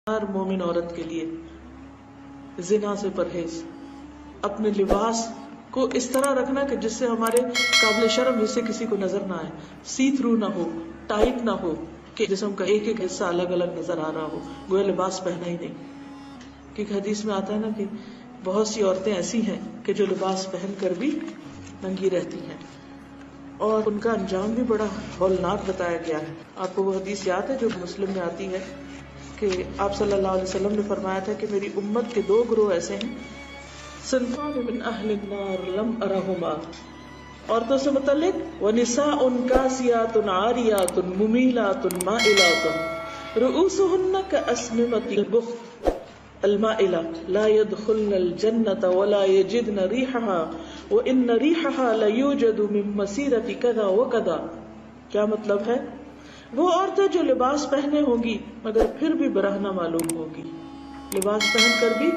ہر مومن عورت کے لیے زنا سے پرہیز، اپنے لباس کو اس طرح رکھنا کہ جس سے ہمارے قابل شرم حصے کسی کو نظر نہ آئے، سی تھرو نہ ہو، ٹائٹ نہ ہو کہ جسم کا ایک ایک حصہ الگ الگ نظر آ رہا ہو، گویا لباس پہنا ہی نہیں. کیونکہ حدیث میں آتا ہے نا کہ بہت سی عورتیں ایسی ہیں کہ جو لباس پہن کر بھی ننگی رہتی ہیں اور ان کا انجام بھی بڑا ہولناک بتایا گیا ہے. آپ کو وہ حدیث یاد ہے جو مسلم میں آتی ہے کہ آپ صلی اللہ علیہ وسلم نے فرمایا تھا کہ میری امت کے دو گروہ ایسے ہیں، صنفان من اہل النار لم ارہما، عورتوں سے متعلق، ونساء کاسیات عاریات ممیلات مائلات رؤوسہن کاسنمۃ البخت المائلہ لا يدخلن الجنة ولا يجدن ریحها وان ریحها لیوجد من مسیرۃ کذا وکذا. کیا مطلب ہے؟ وہ عورتیں جو لباس پہنے ہوں گی مگر پھر بھی برہنہ معلوم ہوگی، لباس پہن کر بھی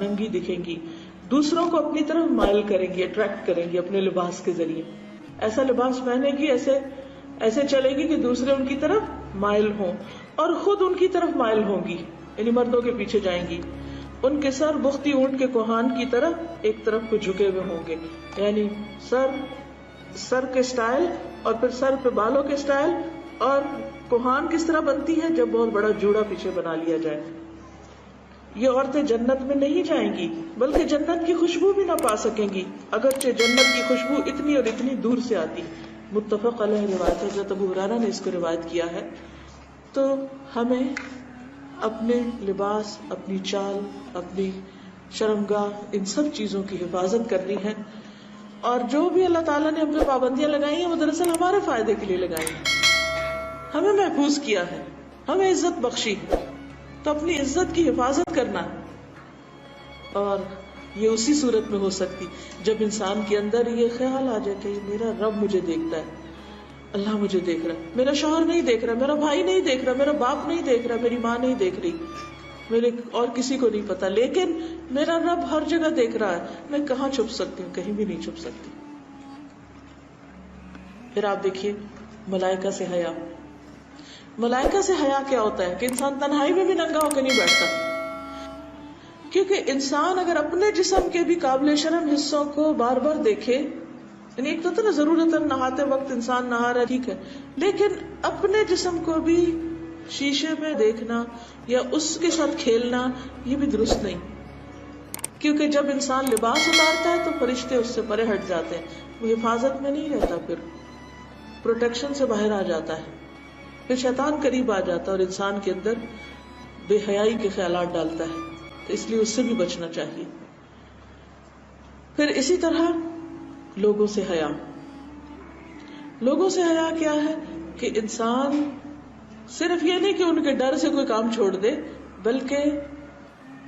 ننگی دکھیں گی، دوسروں کو اپنی طرف مائل کریں گی، اٹریکٹ کریں گی اپنے لباس کے ذریعے. ایسا لباس پہنے گی، ایسے چلے گی کہ دوسرے ان کی طرف مائل ہوں اور خود ان کی طرف مائل ہوں گی، یعنی مردوں کے پیچھے جائیں گی. ان کے سر بختی اونٹ کے کوہان کی طرف ایک طرف کو جھکے ہوئے ہوں گے، یعنی سر کے سٹائل اور پھر سر پہ بالوں کے سٹائل. اور کوہان کس طرح بنتی ہے؟ جب بہت بڑا جوڑا پیچھے بنا لیا جائے. یہ عورتیں جنت میں نہیں جائیں گی بلکہ جنت کی خوشبو بھی نہ پا سکیں گی، اگرچہ جنت کی خوشبو اتنی اور اتنی دور سے آتی. متفق علیہ روایت ہے، حضرت ابو ہریرہ نے اس کو روایت کیا ہے. تو ہمیں اپنے لباس، اپنی چال، اپنی شرمگاہ، ان سب چیزوں کی حفاظت کرنی ہے. اور جو بھی اللہ تعالیٰ نے ہم پہ پابندیاں لگائی ہیں وہ دراصل ہمارے فائدے کے لیے لگائی ہیں، ہمیں محفوظ کیا ہے، ہمیں عزت بخشی ہے. تو اپنی عزت کی حفاظت کرنا، اور یہ اسی صورت میں ہو سکتی جب انسان کے اندر یہ خیال آ جائے کہ میرا رب مجھے دیکھتا ہے، اللہ مجھے دیکھ رہا ہے، میرا شوہر نہیں دیکھ رہا، میرا بھائی نہیں دیکھ رہا، میرا باپ نہیں دیکھ رہا، میری ماں نہیں دیکھ رہی، میرے اور کسی کو نہیں پتا، لیکن میرا رب ہر جگہ دیکھ رہا ہے. میں کہاں چھپ سکتی ہوں؟ کہیں بھی نہیں چھپ سکتی. پھر آپ دیکھیے ملائکہ سے حیا. ملائکہ سے حیا کیا ہوتا ہے کہ انسان تنہائی میں بھی ننگا ہو کے نہیں بیٹھتا، کیونکہ انسان اگر اپنے جسم کے بھی قابل شرم حصوں کو بار بار دیکھے، یعنی ایک تو نا ضرورت نہاتے وقت انسان نہا رہا ٹھیک ہے، لیکن اپنے جسم کو بھی شیشے میں دیکھنا یا اس کے ساتھ کھیلنا یہ بھی درست نہیں. کیونکہ جب انسان لباس اتارتا ہے تو فرشتے اس سے پرے ہٹ جاتے ہیں، وہ حفاظت میں نہیں رہتا، پھر پروٹیکشن سے باہر آ جاتا ہے، پھر شیطان قریب آ جاتا ہے اور انسان کے اندر بے حیائی کے خیالات ڈالتا ہے. تو اس لیے اس سے بھی بچنا چاہیے. پھر اسی طرح لوگوں سے حیا. لوگوں سے حیا کیا ہے کہ انسان صرف یہ نہیں کہ ان کے ڈر سے کوئی کام چھوڑ دے، بلکہ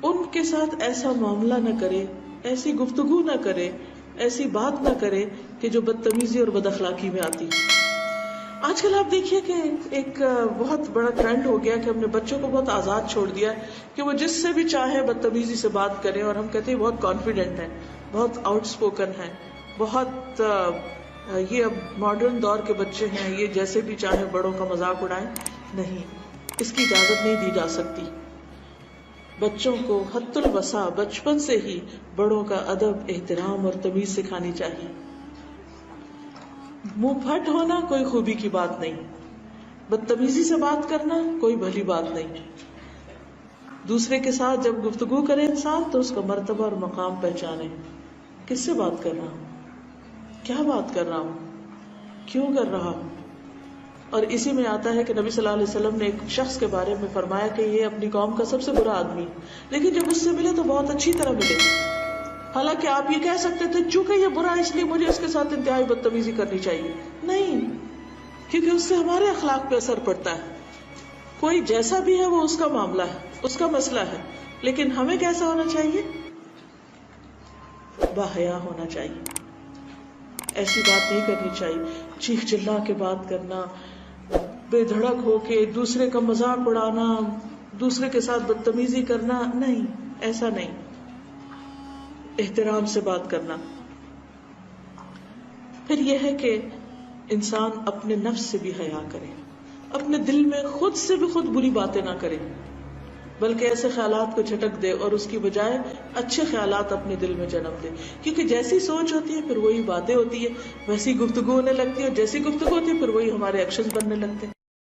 ان کے ساتھ ایسا معاملہ نہ کرے، ایسی گفتگو نہ کرے، ایسی بات نہ کرے کہ جو بدتمیزی اور بد اخلاقی میں آتی. آج کل آپ دیکھیے کہ ایک بہت بڑا ٹرینڈ ہو گیا کہ ہم نے بچوں کو بہت آزاد چھوڑ دیا کہ وہ جس سے بھی چاہے بدتمیزی سے بات کریں، اور ہم کہتے ہیں بہت کانفیڈنٹ ہیں، بہت آؤٹ اسپوکن ہیں، بہت یہ اب ماڈرن دور کے بچے ہیں، یہ جیسے بھی چاہے بڑوں کا مذاق اڑائیں. نہیں، اس کی اجازت نہیں دی جا سکتی. بچوں کو حد الوسع بچپن سے ہی بڑوں کا ادب، احترام اور تمیز سکھانی چاہیے. منہ پھٹ ہونا کوئی خوبی کی بات نہیں، بدتمیزی سے بات کرنا کوئی بھلی بات نہیں. دوسرے کے ساتھ جب گفتگو کرے انسان تو اس کا مرتبہ اور مقام پہچانے. کس سے بات کر رہا ہوں، کیا بات کر رہا ہوں، کیوں کر رہا ہوں. اور اسی میں آتا ہے کہ نبی صلی اللہ علیہ وسلم نے ایک شخص کے بارے میں فرمایا کہ یہ اپنی قوم کا سب سے برا آدمی، لیکن جب اس سے ملے تو بہت اچھی طرح ملے. حالانکہ آپ یہ کہہ سکتے تھے چونکہ یہ برا اس لیے مجھے اس کے ساتھ انتہائی بدتمیزی کرنی چاہیے. نہیں، کیونکہ اس سے ہمارے اخلاق پہ اثر پڑتا ہے. کوئی جیسا بھی ہے وہ اس کا معاملہ ہے، اس کا مسئلہ ہے، لیکن ہمیں کیسا ہونا چاہیے؟ باحیا ہونا چاہیے. ایسی بات نہیں کرنی چاہیے، چیخ چلا کے بات کرنا، بے دھڑک ہو کے دوسرے کا مذاق اڑانا، دوسرے کے ساتھ بدتمیزی کرنا. نہیں، ایسا نہیں. احترام سے بات کرنا. پھر یہ ہے کہ انسان اپنے نفس سے بھی حیا کرے، اپنے دل میں خود سے بھی خود بری باتیں نہ کرے. بلکہ ایسے خیالات کو جھٹک دے اور اس کی بجائے اچھے خیالات اپنے دل میں جنم دے. کیونکہ جیسی سوچ ہوتی ہے پھر وہی باتیں ہوتی ہے, ویسی گفتگو ہونے لگتی ہے, اور جیسی گفتگو ہوتی ہے پھر وہی ہمارے ایکشنز بننے لگتے ہیں.